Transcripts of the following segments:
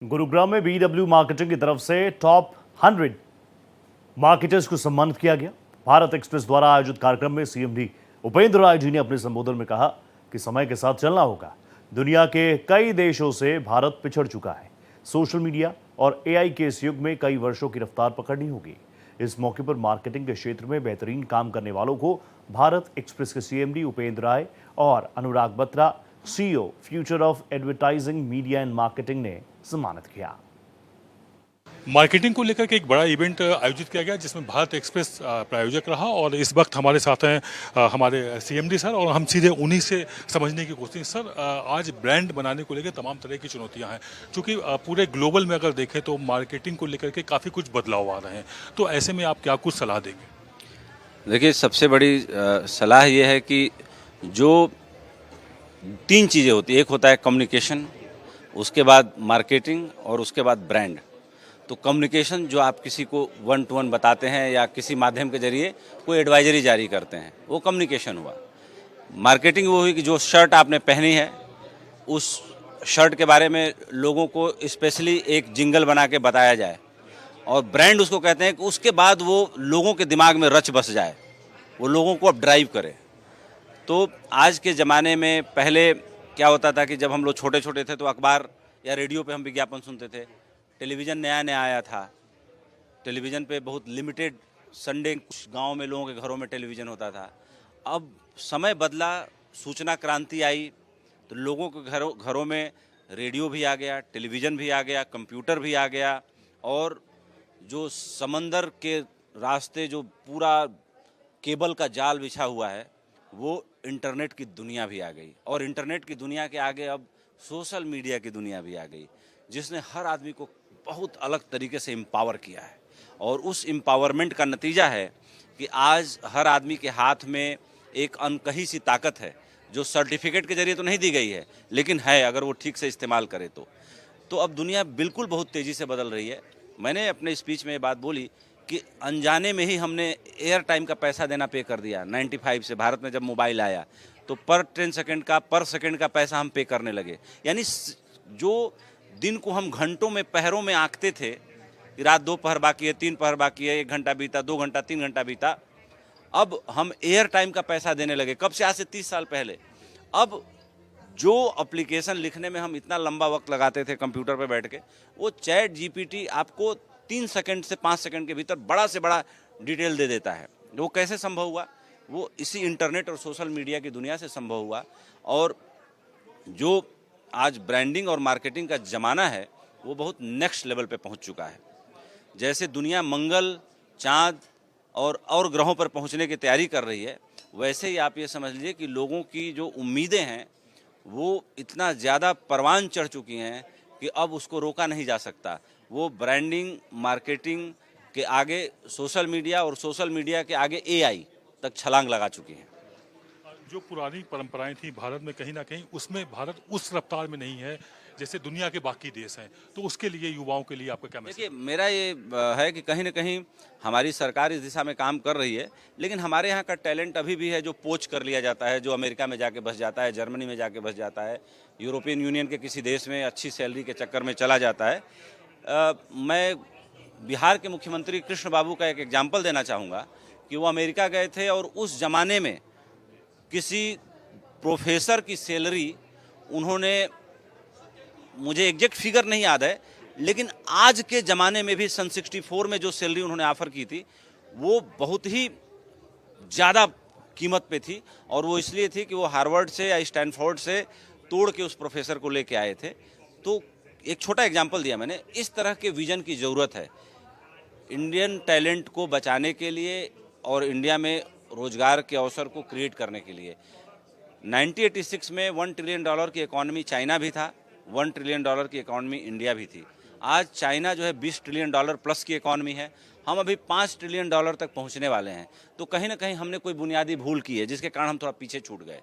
गुरुग्राम में BW marketing की तरफ से टॉप 100 मार्केटर्स को सम्मानित किया गया। भारत एक्सप्रेस द्वारा आयोजित कार्यक्रम में सीएमडी उपेंद्र राय जी ने अपने संबोधन में कहा कि समय के साथ चलना होगा। दुनिया के कई देशों से भारत पिछड़ चुका है। सोशल मीडिया और एआई के इस युग में कई वर्षों की रफ्तार पकड़नी होगी। इस मौके पर मार्केटिंग के क्षेत्र में बेहतरीन काम करने वालों को भारत एक्सप्रेस के सीएमडी उपेंद्र राय और Anurag Batra, CEO future of advertising media and marketing ने सम्मानित किया। मार्केटिंग को लेकर के एक बड़ा इवेंट आयोजित किया गया जिसमें भारत एक्सप्रेस प्रायोजक रहा और इस वक्त हमारे साथ हैं हमारे सीएमडी सर और हम सीधे उन्हीं से समझने की कोशिश। सर, आज ब्रांड बनाने को लेकर तमाम तरह की चुनौतियां हैं क्योंकि पूरे ग्लोबल में अगर देखें तो मार्केटिंग को लेकर के काफ़ी कुछ बदलाव आ रहे हैं, तो ऐसे में आप क्या कुछ सलाह देंगे? देखिए, सबसे बड़ी सलाह ये है कि जो 3 चीज़ें होती है, एक होता है कम्युनिकेशन, उसके बाद मार्केटिंग और उसके बाद ब्रांड। तो कम्युनिकेशन जो आप किसी को 1 to 1 बताते हैं या किसी माध्यम के जरिए कोई एडवाइजरी जारी करते हैं, वो कम्युनिकेशन हुआ। मार्केटिंग वो हुई कि जो शर्ट आपने पहनी है उस शर्ट के बारे में लोगों को स्पेशली एक जिंगल बना के बताया जाए, और ब्रांड उसको कहते हैं कि उसके बाद वो लोगों के दिमाग में रच बस जाए, वो लोगों को अब ड्राइव करे। तो आज के ज़माने में पहले क्या होता था कि जब हम लोग छोटे छोटे थे तो अखबार या रेडियो पे हम विज्ञापन सुनते थे। टेलीविज़न नया नया आया था, टेलीविज़न पे बहुत लिमिटेड संडे कुछ गाँव में लोगों के घरों में टेलीविज़न होता था। अब समय बदला, सूचना क्रांति आई, तो लोगों के घरों में रेडियो भी आ गया, टेलीविज़न भी आ गया, कंप्यूटर भी आ गया, और जो समंदर के रास्ते जो पूरा केबल का जाल बिछा हुआ है वो इंटरनेट की दुनिया भी आ गई, और इंटरनेट की दुनिया के आगे अब सोशल मीडिया की दुनिया भी आ गई, जिसने हर आदमी को बहुत अलग तरीके से एम्पावर किया है। और उस एम्पावरमेंट का नतीजा है कि आज हर आदमी के हाथ में एक अनकही सी ताकत है जो सर्टिफिकेट के जरिए तो नहीं दी गई है, लेकिन है अगर वो ठीक से इस्तेमाल करे तो अब दुनिया बिल्कुल बहुत तेज़ी से बदल रही है। मैंने अपने स्पीच में ये बात बोली कि अनजाने में ही हमने एयर टाइम का पैसा देना पे कर दिया। 95 से भारत में जब मोबाइल आया तो पर 10 सेकंड का, पर सेकंड का पैसा हम पे करने लगे। यानी जो दिन को हम घंटों में, पहरों में आंकते थे कि रात 2 पहर बाकी है, 3 पहर बाकी है, 1 घंटा बीता, 2 घंटा, 3 घंटा बीता, अब हम एयर टाइम का पैसा देने लगे। कब से? आज से 30 साल पहले। अब जो एप्लीकेशन लिखने में हम इतना लंबा वक्त लगाते थे कंप्यूटर पर बैठ के, वो चैट जीपीटी आपको 3 सेकंड से 5 सेकंड के भीतर बड़ा से बड़ा डिटेल दे देता है। वो कैसे संभव हुआ? वो इसी इंटरनेट और सोशल मीडिया की दुनिया से संभव हुआ। और जो आज ब्रांडिंग और मार्केटिंग का ज़माना है वो बहुत नेक्स्ट लेवल पे पहुंच चुका है। जैसे दुनिया मंगल, चाँद और ग्रहों पर पहुंचने की तैयारी कर रही है, वैसे ही आप ये समझ लीजिए कि लोगों की जो उम्मीदें हैं वो इतना ज़्यादा परवान चढ़ चुकी हैं कि अब उसको रोका नहीं जा सकता। वो ब्रांडिंग, मार्केटिंग के आगे सोशल मीडिया और सोशल मीडिया के आगे एआई तक छलांग लगा चुकी हैं। जो पुरानी परंपराएं थी भारत में, कहीं ना कहीं उसमें भारत उस रफ्तार में नहीं है जैसे दुनिया के बाकी देश हैं, तो उसके लिए युवाओं के लिए आपका क्या मैसेज? देखिए, मेरा ये है कि कहीं ना कहीं हमारी सरकार इस दिशा में काम कर रही है, लेकिन हमारे यहाँ का टैलेंट अभी भी है जो पोच कर लिया जाता है, जो अमेरिका में जाके बस जाता है, जर्मनी में जाके बस जाता है, यूरोपियन यूनियन के किसी देश में अच्छी सैलरी के चक्कर में चला जाता है। मैं बिहार के मुख्यमंत्री कृष्ण बाबू का एक एग्जाम्पल देना चाहूँगा कि वो अमेरिका गए थे और उस ज़माने में किसी प्रोफेसर की सैलरी उन्होंने, मुझे एग्जैक्ट फिगर नहीं याद है, लेकिन आज के ज़माने में भी सन 64 में जो सैलरी उन्होंने ऑफ़र की थी वो बहुत ही ज़्यादा कीमत पे थी, और वो इसलिए थी कि वो हार्वर्ड से या स्टैनफोर्ड से तोड़ के उस प्रोफेसर को लेके आए थे। तो एक छोटा एग्जाम्पल दिया मैंने। इस तरह के विजन की ज़रूरत है इंडियन टैलेंट को बचाने के लिए और इंडिया में रोजगार के अवसर को क्रिएट करने के लिए। 1986 में $1 ट्रिलियन की इकॉनमी चाइना भी था, $1 ट्रिलियन की इकॉनमी इंडिया भी थी। आज चाइना जो है $20 ट्रिलियन प्लस की इकॉनमी है, हम अभी $5 ट्रिलियन तक पहुंचने वाले हैं। तो कहीं ना कहीं हमने कोई बुनियादी भूल की है जिसके कारण हम थोड़ा पीछे छूट गए।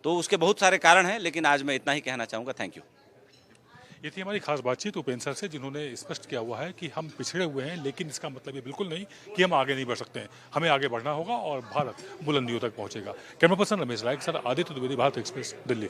तो उसके बहुत सारे कारण हैं, लेकिन आज मैं इतना ही कहना चाहूँगा। Thank you. ये थी हमारी खास बातचीत उपेंद्र सर से, जिन्होंने स्पष्ट किया हुआ है कि हम पिछड़े हुए हैं, लेकिन इसका मतलब ये बिल्कुल नहीं कि हम आगे नहीं बढ़ सकते हैं। हमें आगे बढ़ना होगा और भारत बुलंदियों तक पहुंचेगा। कैमरा पर्सन रमेश राय के साथ आदित्य द्विवेदी, भारत एक्सप्रेस, दिल्ली।